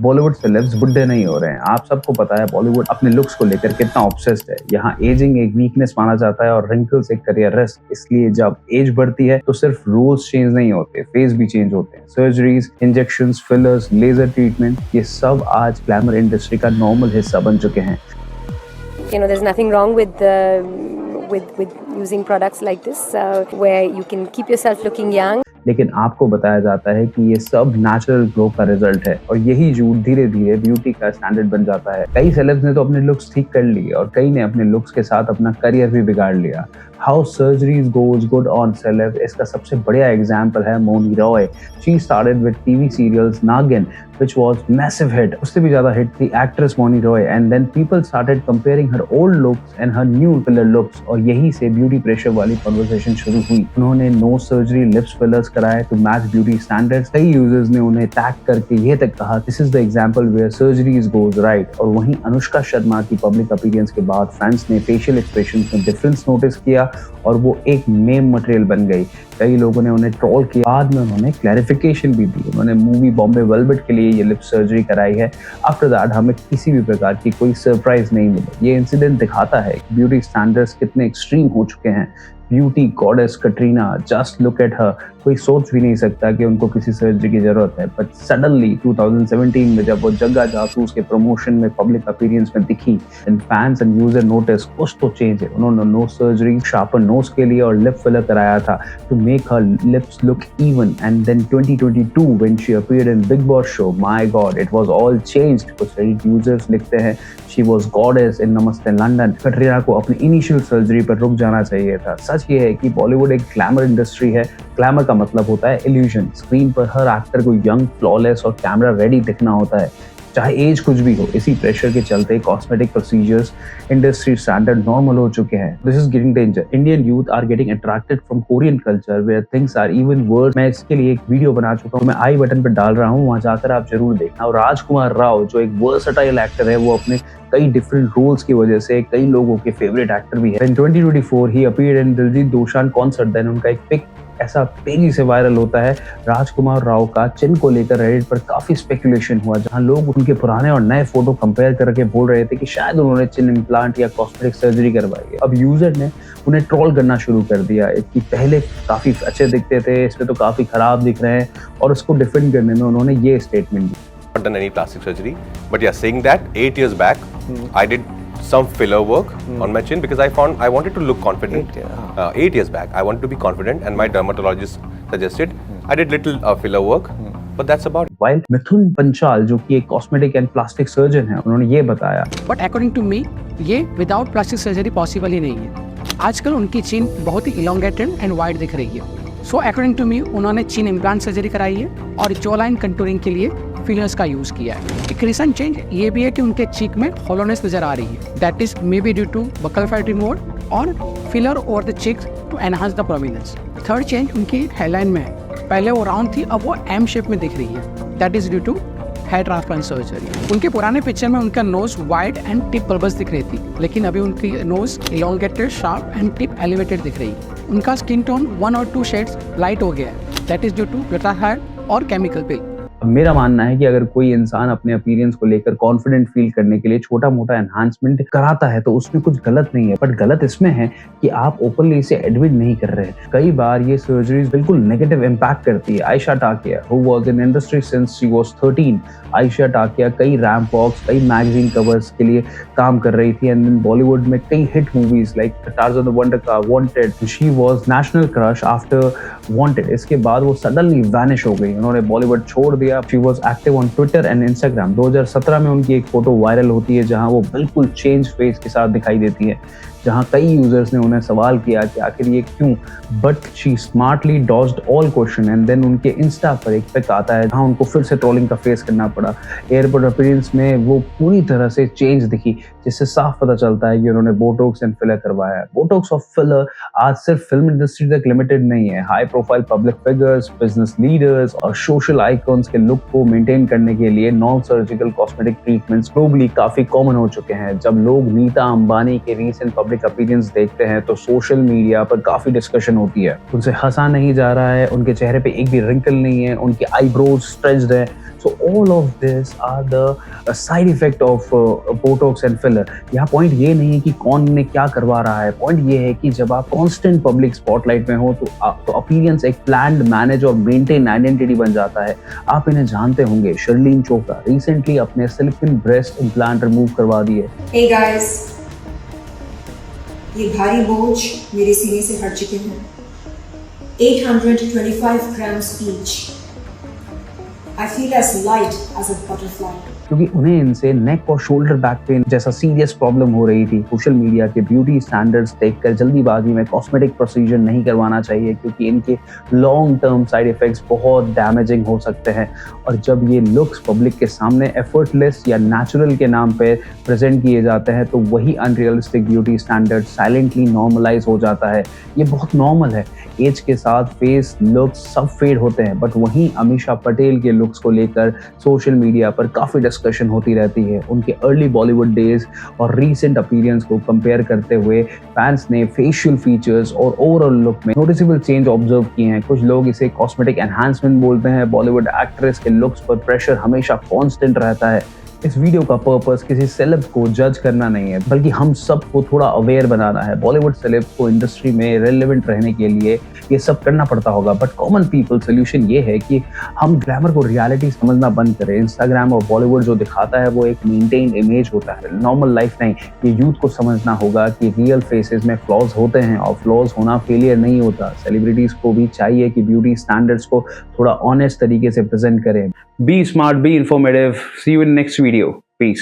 Bollywood celebs बुड्ढे नहीं हो रहे हैं। आप सबको पता है बॉलीवुड अपने लुक्स को लेकर कितना ऑब्सेस्ड है। यहाँ एजिंग एक वीकनेस माना जाता है और रिंकल्स एक करियर रिस्क। इसलिए जब एज बढ़ती है तो सिर्फ रोल्स चेंज नहीं होते, फेस भी चेंज होते हैं। Surgeries, injections, fillers, laser treatment, ये सब आज ग्लैमर इंडस्ट्री का नॉर्मल हिस्सा बन चुके हैं। There's nothing wrong with using products like this, where you can keep yourself looking young. लेकिन आपको बताया जाता है कि ये सब नेचुरल ग्लो का रिजल्ट है और यही झूठ धीरे धीरे ब्यूटी का स्टैंडर्ड बन जाता है। कई सेलेब्स ने तो अपने लुक्स ठीक कर लिए और कई ने अपने लुक्स के साथ अपना करियर भी बिगाड़ लिया। How surgeries goes good on celeb, इसका सबसे बढ़िया एग्जाम्पल है Mouni Roy. She started with TV serials Naagin which was massive hit. उससे भी ज्यादा हिट थी actress Mouni Roy, and then people started comparing her old looks and her new filler looks, और यही से ब्यूटी प्रेशर वाली कन्वर्सेशन शुरू हुई। उन्होंने नो सर्जरी लिप्स फिलर्स कराए टू मैच ब्यूटी स्टैंडर्ड्स। कई यूजर्स ने उन्हें टैग करके ये तक कहा this is the example where surgeries goes right. और वहीं अनुष्का शर्मा की पब्लिक अपीयरेंस के बाद फैंस ने फेशियल एक्सप्रेशन में डिफरेंस नोटिस किया और वो एक मेम मटेरियल बन गई। कई लोगों ने उन्हें ट्रोल किया, बाद में उन्होंने क्लैरिफिकेशन भी दी। उन्होंने मूवी बॉम्बे वेलवेट के लिए ये लिप सर्जरी कराई है। आफ्टर दैट हमें किसी भी प्रकार की कोई सरप्राइज नहीं मिली। ये इंसिडेंट दिखाता है कि ब्यूटी स्टैंडर्ड्स कितने एक्सट्रीम हो चुके हैं। Beauty goddess Katrina, just look at her. कोई सोच भी नहीं सकता कि उनको किसी सर्जरी की जरूरत है, बट सडनली 2017 में जब वो जग्गा जासूस के प्रमोशन में पब्लिक अपीयरेंस में दिखी, and fans and user notice कुछ तो चेंज है। उन्होंने नो सर्जरी, शार्पर नोज के लिए और लिप फिलर कराया था to make her lips look even. And then 2022 when she appeared in Bigg Boss show, my god it was all changed. कुछ रेडिट यूजर्स लिखते हैं शी वाज गॉडेस इन नमस्ते लंदन। कटरीना को अपनी इनिशियल सर्जरी पर रुक जाना चाहिए था। सच ये है कि बॉलीवुड एक ग्लैमर इंडस्ट्री है। ग्लैमर का मतलब होता है इल्यूजन। स्क्रीन पर हर एक्टर को यंग, फ्लॉलेस और कैमरा रेडी दिखना होता है, चाहे एज कुछ भी हो। इसी प्रेशर के चलते cosmetic procedures, industry standard normal हो चुके हैं। This is getting danger. Indian youth are getting attracted from Korean culture where things are even worse. मैं इसके लिए एक वीडियो बना चुका हूँ, मैं आई बटन पर डाल रहा हूँ, वहां जाकर आप जरूर देखना। और राजकुमार राव जो एक वर्सटाइल एक्टर है, वो अपने कई डिफरेंट रोल्स की वजह से कई लोगों के फेवरेट एक्टर भी है। In 2024 he appeared in Diljit Dosanjh concert. Then उनका एक पिक ऐसा तेजी से वायरल होता है राजकुमार राव का चिन को लेकर। रेडिट पर काफी स्पेकुलेशन हुआ, जहां लोग उनके पुराने और नए फोटो कंपेयर करके बोल रहे थे कि शायद उन्होंने चिन इम्प्लांट या कॉस्मेटिक सर्जरी करवाई है। अब यूजर ने उन्हें ट्रोल करना शुरू कर दिया कि पहले काफी अच्छे दिखते थे, इसमें तो काफी खराब दिख रहे हैं। और उसको डिफेंड करने में उन्होंने ये statement the. Not done any plastic surgery, but yeah, saying that 8 years back, I did some filler work on my chin because I wanted to look confident. 8 years back, I wanted to be confident, and my dermatologist suggested I did little filler work, but that's about it. While मिथुन पंचाल जो कि एक cosmetic and plastic surgeon है, उन्होंने ये बताया, but according to me ये without plastic surgery possible ही नहीं है। आजकल उनकी चिन बहुत ही इलोंगेटेड एंड वाइड दिख रही है। सो अकॉर्डिंग टू मी उन्होंने चिन इम्प्लांट सर्जरी कराई है और जो लाइन कंटूरिंग के लिए फिलर्स का यूज किया है। एक रिसेंट चेंज ये भी है कि उनके चीक में होलोनेस नजर आ रही है। That is maybe due to buccal fat removal और filler over the cheeks to enhance the prominence. Third change उनकी हेयरलाइन में है। पहले वो राउंड थी, अब वो एम शेप में दिख रही है। That is due to hair transplant surgery. उनके पुराने पिक्चर में उनका nose wide and tip bulbous दिख रही थी, लेकिन अभी उनकी nose elongated, sharp and tip elevated दिख रही है। उनका स्किन टोन 1 और 2 शेड्स लाइट हो गया है। That is due to gluta hair और केमिकल पिल। मेरा मानना है कि अगर कोई इंसान अपने अपीयरेंस को लेकर कॉन्फिडेंट फील करने के लिए छोटा मोटा एनहांसमेंट कराता है तो उसमें कुछ गलत नहीं है, बट गलत इसमें है कि आप ओपनली इसे एडमिट नहीं कर रहे। कई बार ये सर्जरीज बिल्कुल नेगेटिव इम्पैक्ट करती है। Ayesha Takia who was in industry since she was 13, Ayesha Takia कई रैंप वॉक्स, कई मैगजीन कवर्स के लिए काम कर रही थी, एंड बॉलीवुड में कई hit movies like Tarzan the wonder car, wanted, she was national crush after wanted. इसके बाद वो सडनली वैनिश हो गई, उन्होंने बॉलीवुड छोड़ दिया। She was active on Twitter and Instagram. 2017 में उनकी एक फोटो वायरल होती है जहां वो बिल्कुल चेंज फेस के साथ दिखाई देती है, जहां कई यूजर्स ने उन्हें सवाल किया कि आखिर ये क्यों, but she smartly dodged all question. And then उनके इंस्टा पर एक पिक आता है जहां उनको फिर से ट्रोलिंग का फेस करना पड़ा। एयरपोर्ट अपीयरेंस में वो पूरी तरह से चेंज दिखी, जिससे साफ पता चलता है कि उन्होंने बोटॉक्स एंड फिलर करवाया है। बोटॉक्स और फिलर आज सिर्फ फिल्म इंडस्ट्री तक लिमिटेड नहीं है। High profile public figures, business leaders और सोशल आइकॉन्स के लुक को मेंटेन करने के लिए non surgical cosmetic treatments globally काफी कॉमन हो चुके हैं। जब लोग नीता अंबानी के रीसेंट पब्लिक अपीयरेंस देखते हैं तो सोशल मीडिया पर काफी डिस्कशन होती है। उनसे हंसा नहीं जा रहा है, उनके चेहरे पे एक भी रिंकल नहीं है, उनकी आईब्रोज स्ट्रेच्ड है। So all of this are the side effect of botox and filler. यहाँ पॉइंट ये नहीं है कि कौन ने क्या करवा रहा है, पॉइंट ये है कि जब आप कांस्टेंट पब्लिक स्पॉटलाइट में हो तो अपीयरेंस एक प्लान्ड, मैनेज और मेंटेन आइडेंटिटी बन जाता है। आप इन्हें जानते होंगे, शर्लीन चोपड़ा रिसेंटली अपने सिलिकॉन ब्रेस्ट इम्प्लांट रिमूव करवा दिए। Hey guys, ये भारी बोझ मेरे सीने से हट चुके हैं। 825 grams each. I feel as light as a butterfly. क्योंकि उन्हें इनसे नेक और शोल्डर बैक पेन जैसा सीरियस प्रॉब्लम हो रही थी। सोशल मीडिया के ब्यूटी स्टैंडर्ड्स देखकर जल्दीबाजी में कॉस्मेटिक प्रोसीजर नहीं करवाना चाहिए, क्योंकि इनके लॉन्ग टर्म साइड इफेक्ट्स बहुत डैमेजिंग हो सकते हैं। और जब ये लुक्स पब्लिक के सामने एफर्टलेस या नेचुरल के नाम पे प्रेजेंट किए जाते हैं तो वही unrealistic beauty standard silently normalise हो जाता है। ये बहुत नॉर्मल है। एज के साथ फेस लुक्स सब फेड होते हैं, बट वहीं अमीषा पटेल के लुक्स को लेकर सोशल मीडिया पर काफ़ी डिस्कशन होती रहती है। उनके अर्ली बॉलीवुड डेज और रीसेंट अपीयरेंस को कंपेयर करते हुए फैंस ने फेशियल फीचर्स और ओवरऑल लुक में नोटिसेबल चेंज ऑब्जर्व किए हैं। कुछ लोग इसे कॉस्मेटिक एनहांसमेंट बोलते हैं। बॉलीवुड एक्ट्रेस के लुक्स पर प्रेशर हमेशा कांस्टेंट रहता है। इस वीडियो का पर्पस किसी सेलेब्स को जज करना नहीं है, बल्कि हम सबको थोड़ा अवेयर बनाना है। बॉलीवुड सेलेब्स को इंडस्ट्री में रेलेवेंट रहने के लिए ये सब करना पड़ता होगा, बट कॉमन पीपल सोल्यूशन ये है कि हम ग्लैमर को रियलिटी समझना बंद करें। इंस्टाग्राम और बॉलीवुड जो दिखाता है वो एक मेंटेन इमेज होता है, नॉर्मल लाइफ नहीं। ये यूथ को समझना होगा कि रियल फेसेस में फ्लॉज होते हैं और फ्लॉज होना फेलियर नहीं होता। सेलिब्रिटीज को भी चाहिए कि ब्यूटी स्टैंडर्ड्स को थोड़ा ऑनेस्ट तरीके से प्रेजेंट करें। Be smart, be informative. See you in next video. Peace.